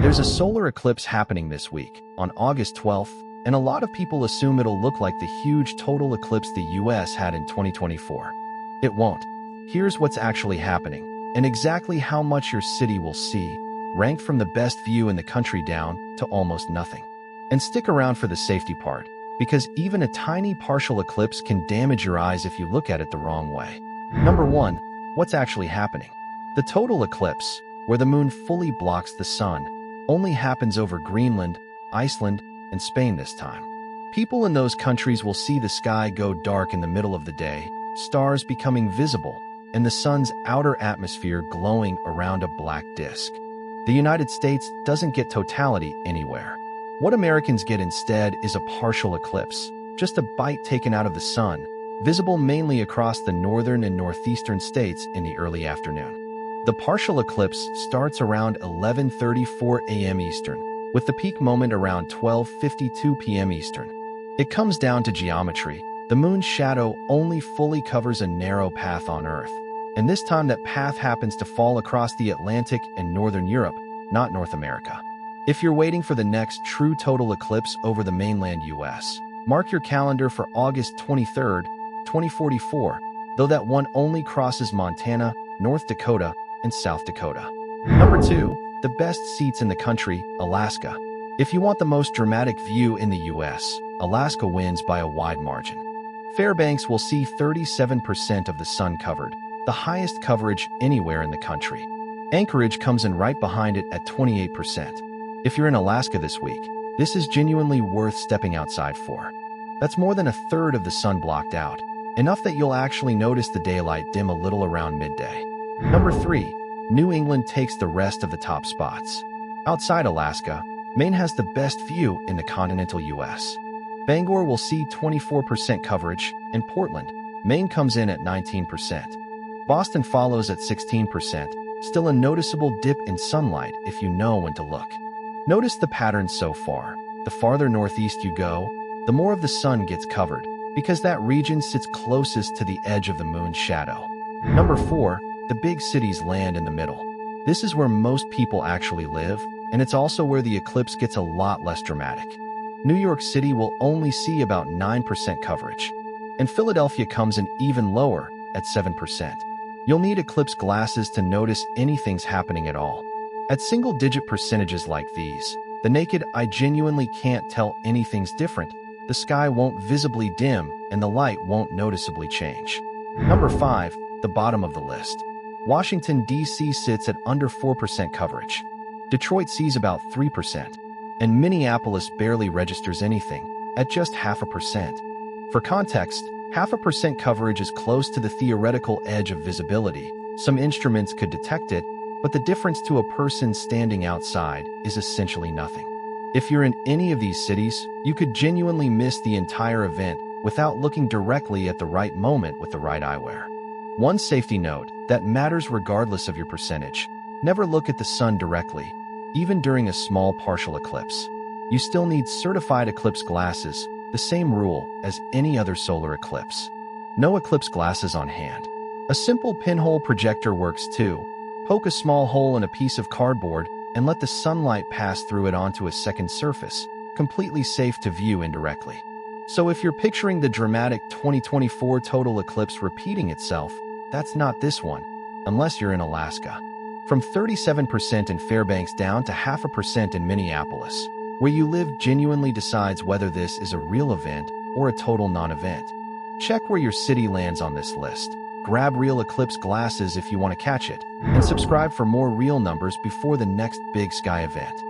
There's a solar eclipse happening this week, on August 12th, and a lot of people assume it'll look like the huge total eclipse the US had in 2024. It won't. Here's what's actually happening, and exactly how much your city will see, ranked from the best view in the country down to almost nothing. And stick around for the safety part, because even a tiny partial eclipse can damage your eyes if you look at it the wrong way. Number 1. What's actually happening? The total eclipse, where the moon fully blocks the sun, only happens over Greenland, Iceland, and Spain this time. People in those countries will see the sky go dark in the middle of the day, stars becoming visible, and the sun's outer atmosphere glowing around a black disk. The United States doesn't get totality anywhere. What Americans get instead is a partial eclipse, just a bite taken out of the sun, visible mainly across the northern and northeastern states in the early afternoon. The partial eclipse starts around 11:34 a.m. Eastern, with the peak moment around 12:52 p.m. Eastern. It comes down to geometry. The moon's shadow only fully covers a narrow path on Earth, and this time that path happens to fall across the Atlantic and northern Europe, not North America. If you're waiting for the next true total eclipse over the mainland US, mark your calendar for August 23rd, 2044, though that one only crosses Montana, North Dakota, and South Dakota. Number 2. The best seats in the country, Alaska. If you want the most dramatic view in the US, Alaska wins by a wide margin. Fairbanks will see 37% of the sun covered, the highest coverage anywhere in the country. Anchorage comes in right behind it at 28%. If you're in Alaska this week, this is genuinely worth stepping outside for. That's more than a third of the sun blocked out, enough that you'll actually notice the daylight dim a little around midday. Number 3. New England takes the rest of the top spots. Outside Alaska, Maine has the best view in the continental US. Bangor will see 24% coverage, and Portland, Maine comes in at 19%. Boston follows at 16%, still a noticeable dip in sunlight if you know when to look. Notice the pattern so far. The farther northeast you go, the more of the sun gets covered, because that region sits closest to the edge of the moon's shadow. Number 4. The big cities land in the middle. This is where most people actually live, and it's also where the eclipse gets a lot less dramatic. New York City will only see about 9% coverage, and Philadelphia comes in even lower, at 7%. You'll need eclipse glasses to notice anything's happening at all. At single-digit percentages like these, the naked eye genuinely can't tell anything's different. The sky won't visibly dim, and the light won't noticeably change. Number 5. The bottom of the list. Washington, D.C. sits at under 4% coverage. Detroit sees about 3%, and Minneapolis barely registers anything, at just 0.5%. For context, 0.5% coverage is close to the theoretical edge of visibility. Some instruments could detect it, but the difference to a person standing outside is essentially nothing. If you're in any of these cities, you could genuinely miss the entire event without looking directly at the right moment with the right eyewear. One safety note that matters regardless of your percentage: never look at the sun directly, even during a small partial eclipse. You still need certified eclipse glasses, the same rule as any other solar eclipse. No eclipse glasses on hand. A simple pinhole projector works too. Poke a small hole in a piece of cardboard and let the sunlight pass through it onto a second surface, completely safe to view indirectly. So if you're picturing the dramatic 2024 total eclipse repeating itself, that's not this one, unless you're in Alaska. From 37% in Fairbanks down to 0.5% in Minneapolis, where you live genuinely decides whether this is a real event or a total non-event. Check where your city lands on this list. Grab real eclipse glasses if you want to catch it, and subscribe for more real numbers before the next big sky event.